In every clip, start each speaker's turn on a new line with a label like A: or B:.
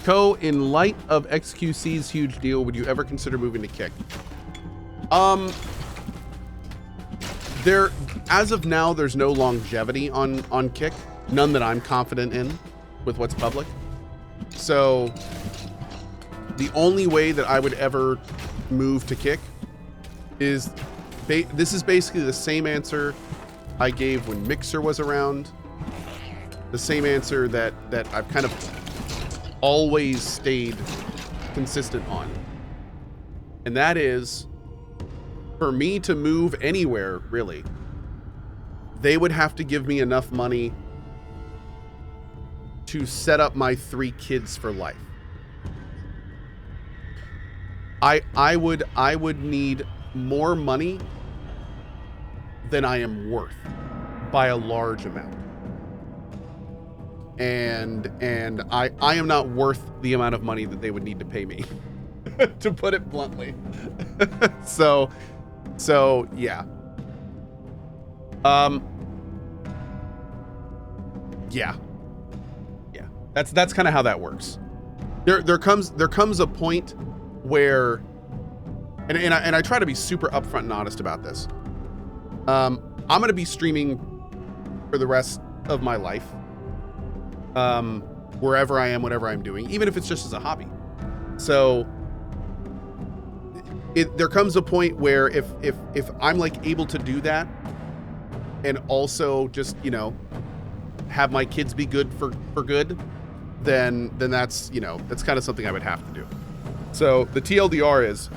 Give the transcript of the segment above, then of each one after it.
A: Cohh, in light of XQC's huge deal, would you ever consider moving to Kick? There, as of now, there's no longevity on Kick. None that I'm confident in with what's public. So the only way that I would ever move to Kick is, this is basically the same answer I gave when Mixer was around. The same answer that I've kind of always stayed consistent on. And that is, for me to move anywhere, really, they would have to give me enough money to set up my 3 kids for life. I would need more money than I am worth by a large amount. And I am not worth the amount of money that they would need to pay me, to put it bluntly. So yeah. Yeah. That's kind of how that works. There comes a point where, and I try to be super upfront and honest about this. I'm going to be streaming for the rest of my life, wherever I am, whatever I'm doing, even if it's just as a hobby. So there comes a point where if I'm like able to do that, and also just, you know, have my kids be good for good, then that's, you know, that's kind of something I would have to do. So the TLDR is,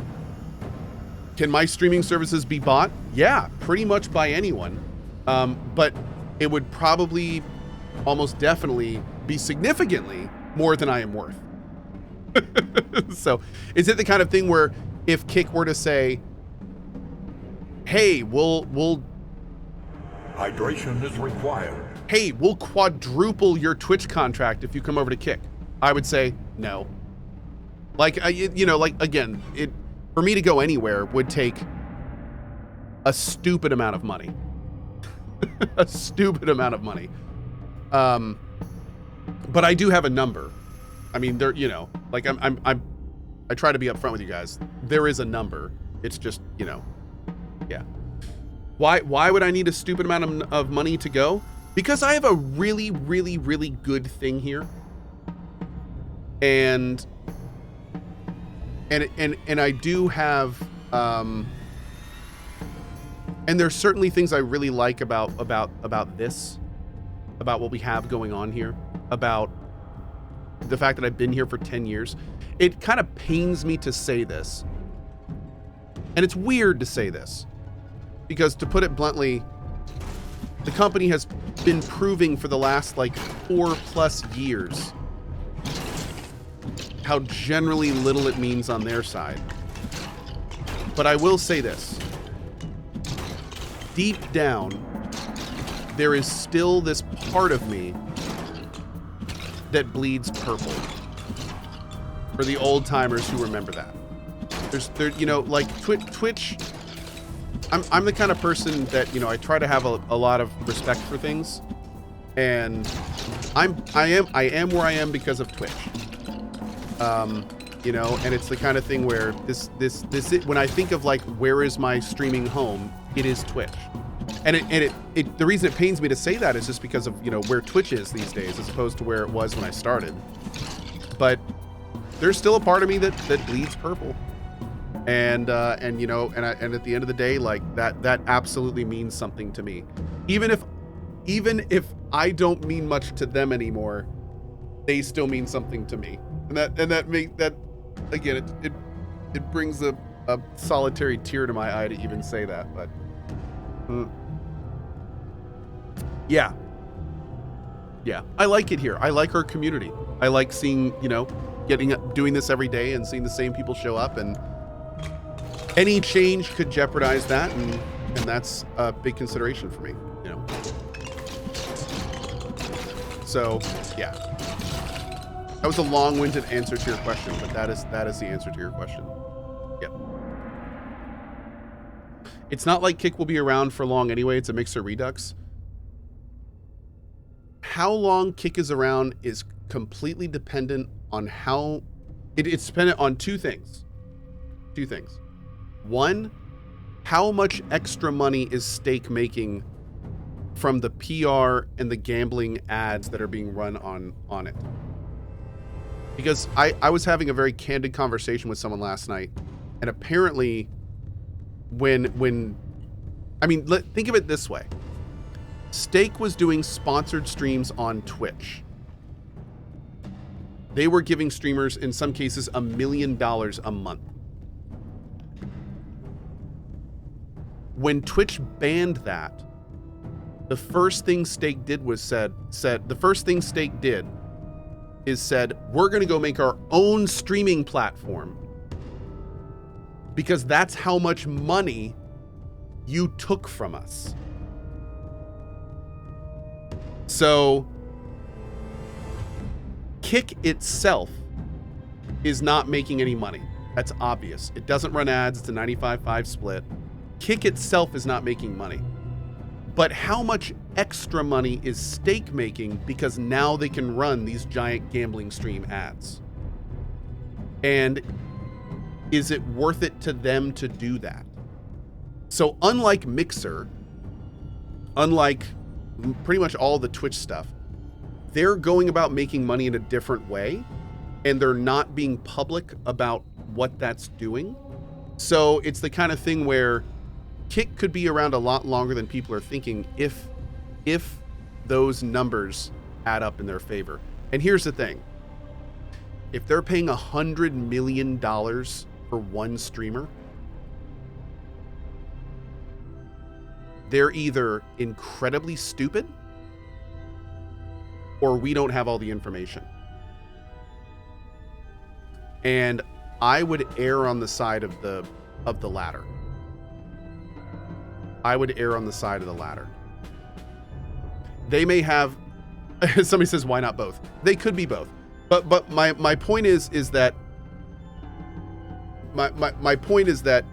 A: can my streaming services be bought? Yeah, pretty much by anyone. But it would probably almost definitely be significantly more than I am worth. So is it the kind of thing where if Kick were to say, hey, we'll
B: hydration is required.
A: Hey, we'll quadruple your Twitch contract if you come over to Kick, I would say no. Like, you know, like, again, for me to go anywhere would take a stupid amount of money. A stupid amount of money. But I do have a number. I mean, there, you know, like I try to be upfront with you guys. There is a number. It's just, you know, yeah. Why would I need a stupid amount of money to go? Because I have a really, really, really good thing here. And I do have, and there's certainly things I really like about this, about what we have going on here, about the fact that I've been here for 10 years. It kind of pains me to say this, and it's weird to say this, because to put it bluntly, the company has been proving for the last like 4+ years how generally little it means on their side. But I will say this. Deep down, there is still this part of me that bleeds purple. For the old timers who remember that. There, you know, like Twitch, I'm the kind of person that, you know, I try to have a lot of respect for things, and I am where I am because of Twitch. You know, and it's the kind of thing where this when I think of like where is my streaming home, it is Twitch. And the reason it pains me to say that is just because of, you know, where Twitch is these days as opposed to where it was when I started. But there's still a part of me that bleeds purple. And you know, and at the end of the day, like that absolutely means something to me. Even if I don't mean much to them anymore, they still mean something to me. And that again, it brings a solitary tear to my eye to even say that, but yeah, I like it here. I like our community. I like seeing, you know, doing this every day and seeing the same people show up, and any change could jeopardize that, and that's a big consideration for me, you know. So yeah, that was a long-winded answer to your question, but that is the answer to your question. Yep. It's not like Kick will be around for long anyway. It's a Mixer Redux. How long Kick is around is completely dependent on how it's dependent on two things. Two things. One, how much extra money is Stake making from the PR and the gambling ads that are being run on it? Because I was having a very candid conversation with someone last night, and apparently when I mean, think of it this way. Stake was doing sponsored streams on Twitch. They were giving streamers, in some cases, $1 million a month. When Twitch banned that, the first thing Stake did was said, we're going to go make our own streaming platform because that's how much money you took from us. So Kick itself is not making any money. That's obvious. It doesn't run ads. It's a 95-5 split. Kick itself is not making money. But how much extra money is Stake making because now they can run these giant gambling stream ads? And is it worth it to them to do that? So unlike Mixer, unlike pretty much all the Twitch stuff, they're going about making money in a different way, and they're not being public about what that's doing. So it's the kind of thing where Kick could be around a lot longer than people are thinking if those numbers add up in their favor. And here's the thing. If they're paying $100 million for one streamer, they're either incredibly stupid or we don't have all the information. And I would err on the side of the latter. I would err on the side of the latter. They may have, somebody says, why not both? They could be both. But my point is that my point is that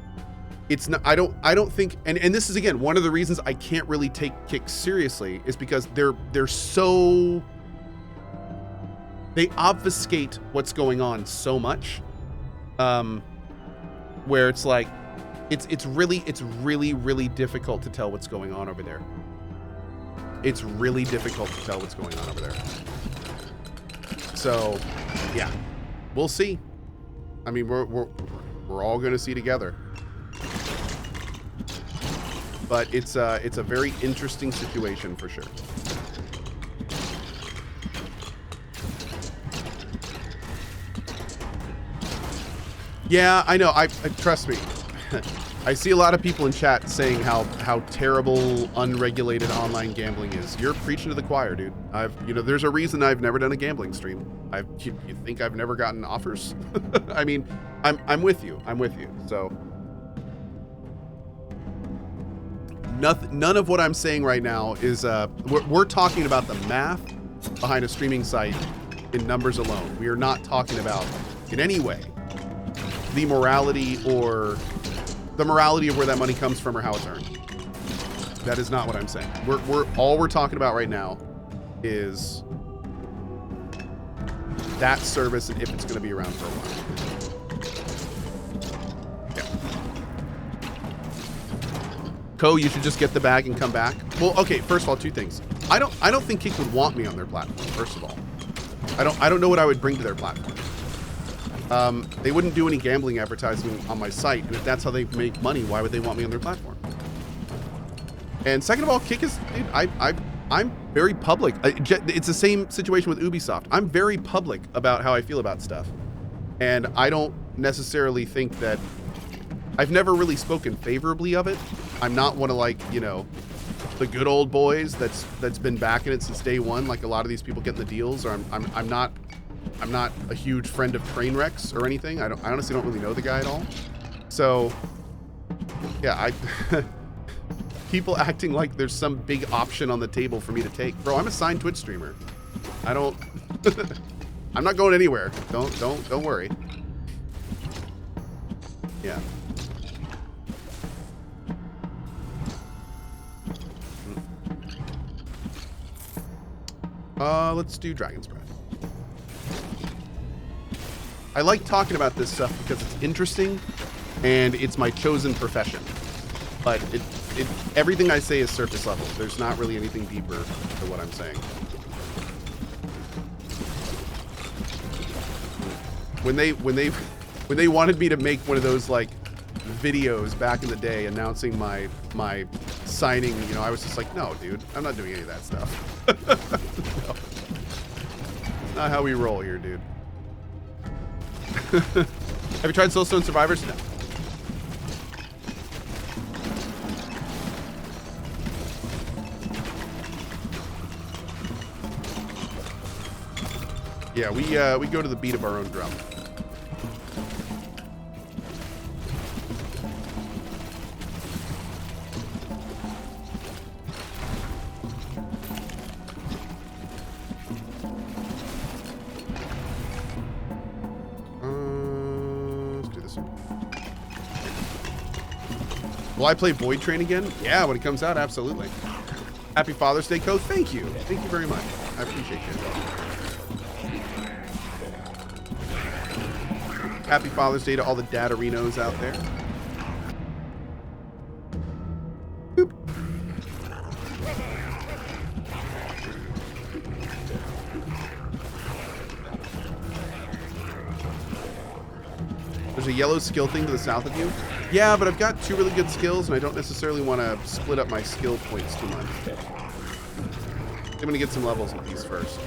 A: it's not, I don't think, and this is again one of the reasons I can't really take Kick seriously, is because they're so, they obfuscate what's going on so much, where it's like it's really difficult to tell what's going on over there. It's really difficult to tell what's going on over there. So yeah, we'll see. I mean, we're all going to see together. But it's a very interesting situation for sure. Yeah, I know. I trust me. I see a lot of people in chat saying how terrible unregulated online gambling is. You're preaching to the choir, dude. There's a reason I've never done a gambling stream. You think I've never gotten offers? I mean, I'm with you. I'm with you. So none of what I'm saying right now is we're talking about the math behind a streaming site in numbers alone. We are not talking about in any way the morality of where that money comes from or how it's earned. That is not what I'm saying. We're talking about right now is that service and if it's going to be around for a while. Yeah. Cohh, you should just get the bag and come back. Well, okay. First of all, two things. I don't think Kick would want me on their platform. First of all, I don't know what I would bring to their platform. They wouldn't do any gambling advertising on my site, and if that's how they make money, why would they want me on their platform? And second of all, Kick is, dude, I'm very public. It's the same situation with Ubisoft. I'm very public about how I feel about stuff, and I don't necessarily think that I've never really spoken favorably of it. I'm not one of, like, the good old boys that's been backing it since day one, like a lot of these people getting the deals. Or I'm not a huge friend of train wrecks or anything. I honestly don't really know the guy at all. So yeah, people acting like there's some big option on the table for me to take. Bro, I'm a signed Twitch streamer. I'm not going anywhere. Don't worry. Yeah. Let's do Dragon's Breath. I like talking about this stuff because it's interesting and it's my chosen profession. But everything I say is surface level. There's not really anything deeper to what I'm saying. When they wanted me to make one of those like videos back in the day announcing my signing, you know, I was just like, no, dude, I'm not doing any of that stuff. No. It's not how we roll here, dude. Have you tried Soulstone Survivors? No. Yeah, we go to the beat of our own drum. Let's do this one. Will I play Void Train again? Yeah, when it comes out, absolutely. Happy Father's Day, Cohh. Thank you. Thank you very much. I appreciate you. Happy Father's Day to all the Dadarinos out there. Boop. There's a yellow skill thing to the south of you? Yeah, but I've got 2 really good skills, and I don't necessarily want to split up my skill points too much. I'm going to get some levels with these first.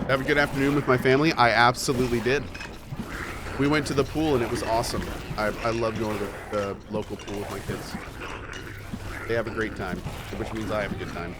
A: Have a good afternoon with my family? I absolutely did. We went to the pool and it was awesome. I love going to the local pool with my kids. They have a great time, which means I have a good time.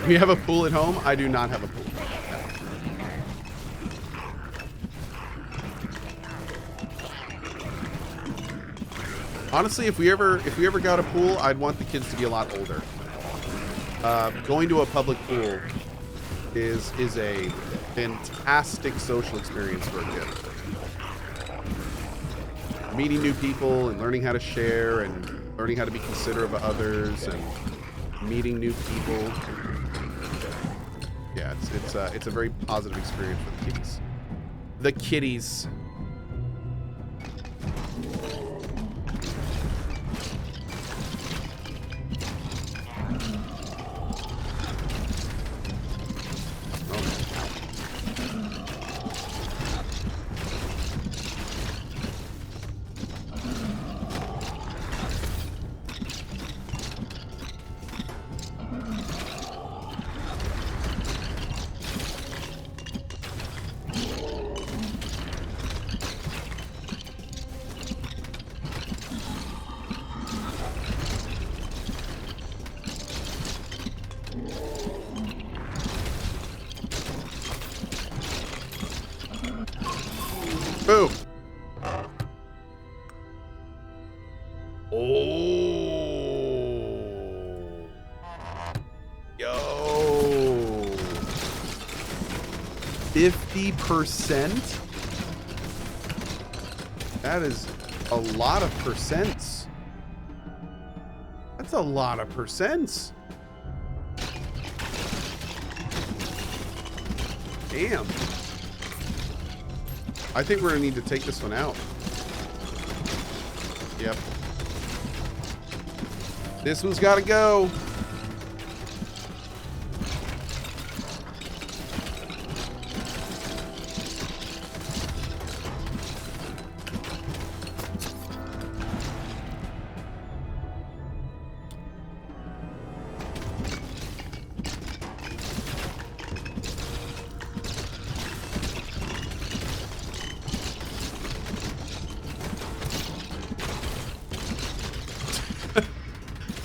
A: We have a pool at home. I do not have a pool. No. Honestly, if we ever got a pool, I'd want the kids to be a lot older. Going to a public pool is a fantastic social experience for a kid. Meeting new people and learning how to share and learning how to be considerate of others and meeting new people. Yeah, it's a very positive experience for the kitties. The kitties. Boom. Oh. Yo. 50%? That is a lot of percents. That's a lot of percents. Damn. I think we're gonna need to take this one out. Yep. This one's gotta go.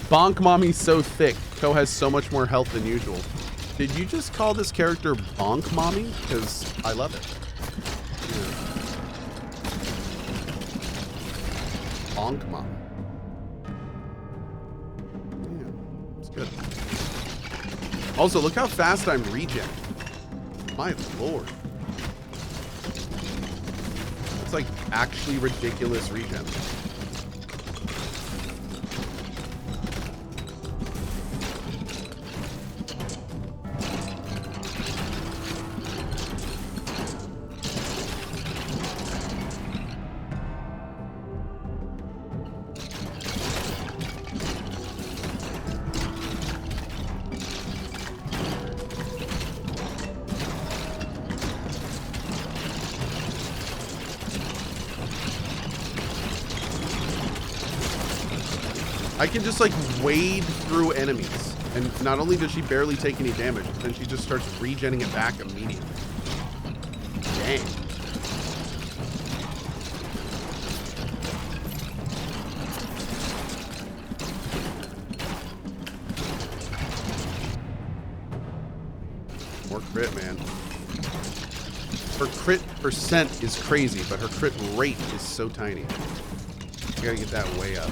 A: Bonk Mommy's so thick. Cohh has so much more health than usual. Did you just call this character Bonk Mommy? Because I love it. Yeah. Bonk Mommy. Yeah, it's good. Also, look how fast I'm regen. My lord. It's like actually ridiculous regen. I can just like wade through enemies, and not only does she barely take any damage, but then she just starts regenning it back immediately. Dang. More crit, man. Her crit percent is crazy, but her crit rate is so tiny. You gotta get that way up.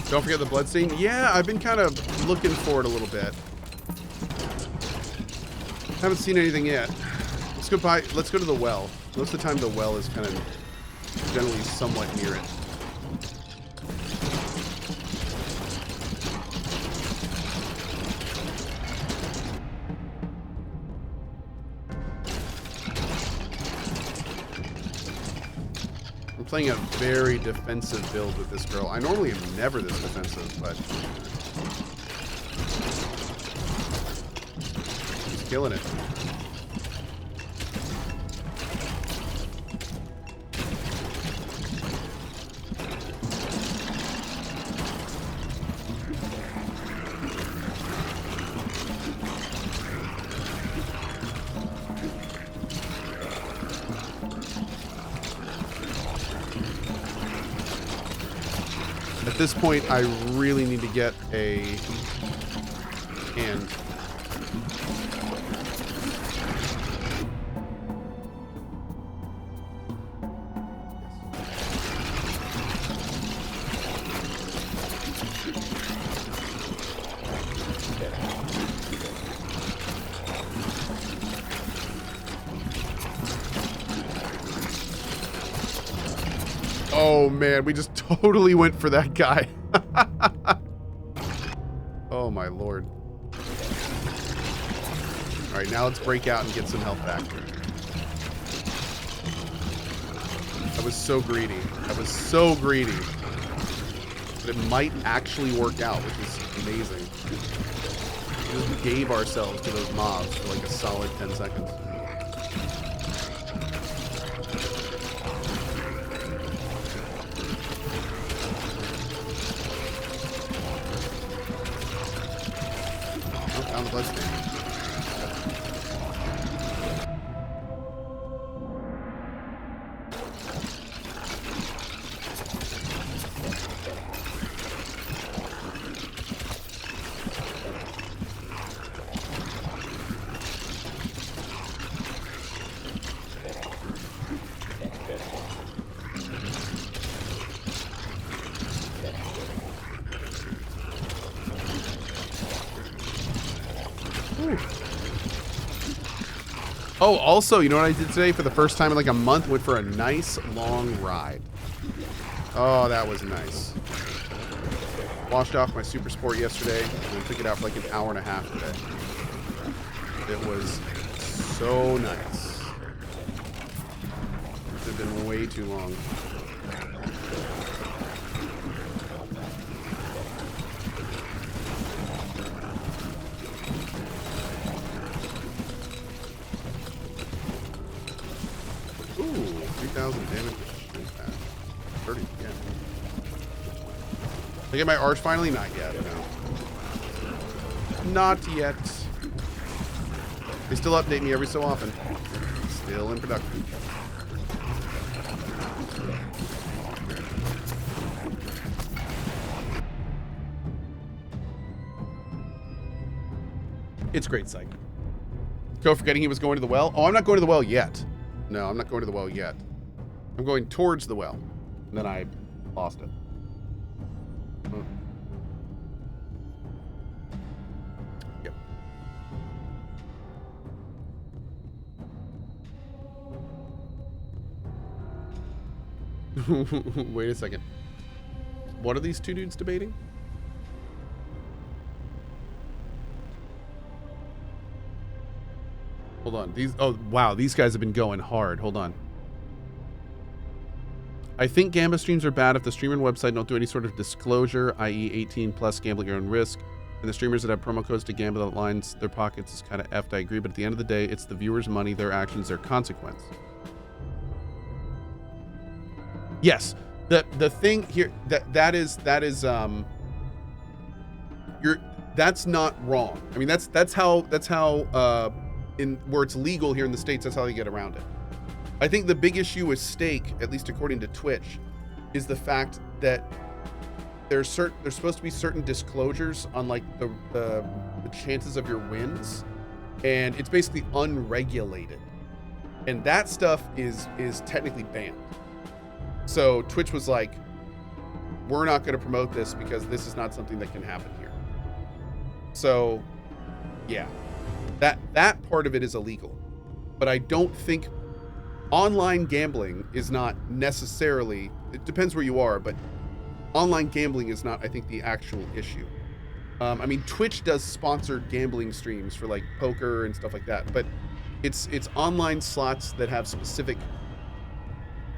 A: Don't forget the bloodstain. Yeah, I've been kind of looking for it a little bit. Haven't seen anything yet. Let's go to the well. Most of the time the well is kind of generally somewhat near it. Playing a very defensive build with this girl. I normally am never this defensive, but she's killing it. At this point, I really need to get a hand. Oh man, we just totally went for that guy. Oh my lord. All right, now let's break out and get some health back. I was so greedy. I was so greedy. But it might actually work out, which is amazing. We just gave ourselves to those mobs for like a solid 10 seconds. On the bloodstain. Oh, also, you know what I did today for the first time in like a month? Went for a nice long ride. Oh, that was nice. Washed off my Super Sport yesterday and took it out for like an hour and a half today. It was so nice. It had been way too long. 3,000 damage. 30, yeah. Did I get my arch finally? Not yet, no. Not yet. They still update me every so often. Still in production. It's great psych. Cohh forgetting he was going to the well. Oh, I'm not going to the well yet. No, I'm not going to the well yet. I'm going towards the well. And then I lost it. Yep. Wait a second. What are these two dudes debating? Hold on. Oh, wow. These guys have been going hard. Hold on. I think Gamba streams are bad if the streamer and website don't do any sort of disclosure, i.e. 18 plus gambling your own risk. And the streamers that have promo codes to gamble that lines their pockets is kind of effed. I agree. But at the end of the day, it's the viewer's money, their actions, their consequence. Yes. The thing here that's not wrong. I mean, that's how in where it's legal here in the States, that's how they get around it. I think the big issue with stake, at least according to Twitch, is the fact that there's supposed to be certain disclosures on like the chances of your wins, and it's basically unregulated, and that stuff is technically banned. So Twitch was like, we're not going to promote this because this is not something that can happen here. So yeah. That part of it is illegal, but I don't think online gambling is not necessarily, it depends where you are, but online gambling is not, I think, the actual issue. I mean, Twitch does sponsored gambling streams for like poker and stuff like that, but it's online slots that have specific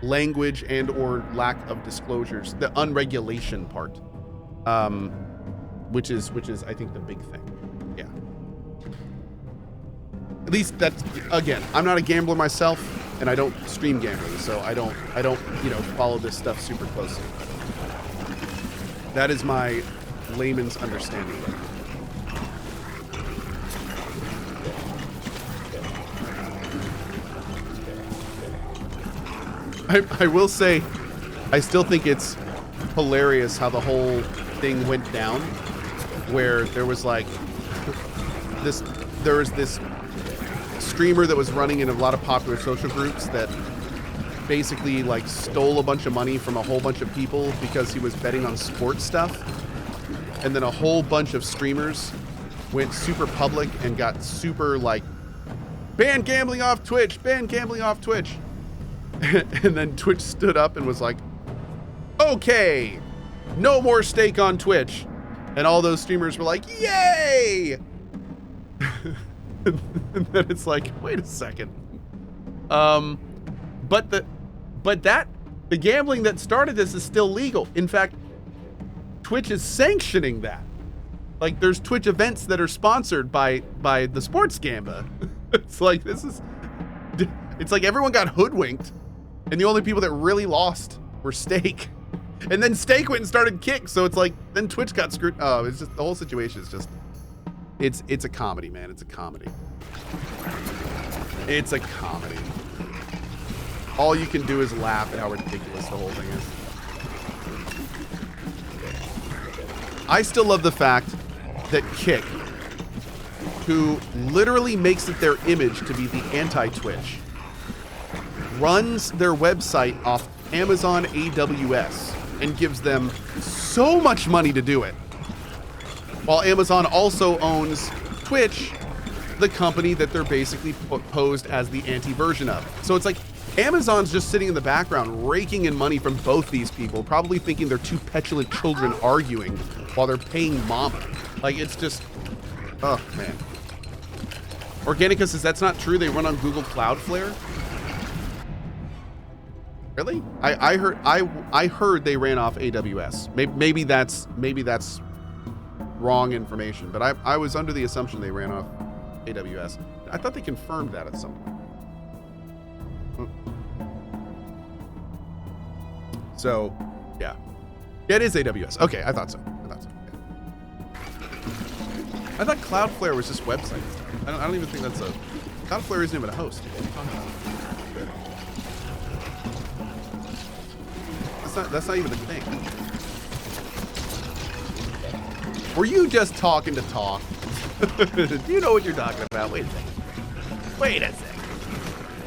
A: language and or lack of disclosures, the unregulation part, which is I think the big thing. Yeah. At least that's, again, I'm not a gambler myself, and I don't stream gambling, so I don't, follow this stuff super closely. That is my layman's understanding of it. I will say, I still think it's hilarious how the whole thing went down, where there was like this streamer that was running in a lot of popular social groups that basically like stole a bunch of money from a whole bunch of people because he was betting on sports stuff, and then a whole bunch of streamers went super public and got super like, ban gambling off Twitch, ban gambling off Twitch. And then Twitch stood up and was like, okay, no more stake on Twitch. And all those streamers were like, yay! And then it's like, wait a second. But the gambling that started this is still legal. In fact, Twitch is sanctioning that. Like, there's Twitch events that are sponsored by the sports gamba. It's like, it's like everyone got hoodwinked, and the only people that really lost were Stake. And then Stake went and started Kick, so it's like, then Twitch got screwed. Oh, it's just, the whole situation is just, it's a comedy, man. It's a comedy. It's a comedy. All you can do is laugh at how ridiculous the whole thing is. I still love the fact that Kick, who literally makes it their image to be the anti-Twitch, runs their website off Amazon AWS and gives them so much money to do it. While Amazon also owns Twitch, the company that they're basically posed as the anti-version of. So it's like Amazon's just sitting in the background raking in money from both these people, probably thinking they're two petulant children arguing while they're paying mama. Like, it's just, oh man. Organica says that's not true. They run on Google Cloudflare. Really? I heard they ran off AWS. Maybe that's wrong information, but I was under the assumption they ran off AWS. I thought they confirmed that at some point. So, yeah. Yeah, it is AWS. Okay, I thought so. Yeah. I thought Cloudflare was just website stuff. I don't even think that's a... Cloudflare isn't even a host. That's not even a thing. Were you just talking to talk? Do you know what you're talking about? Wait a second. Wait a second.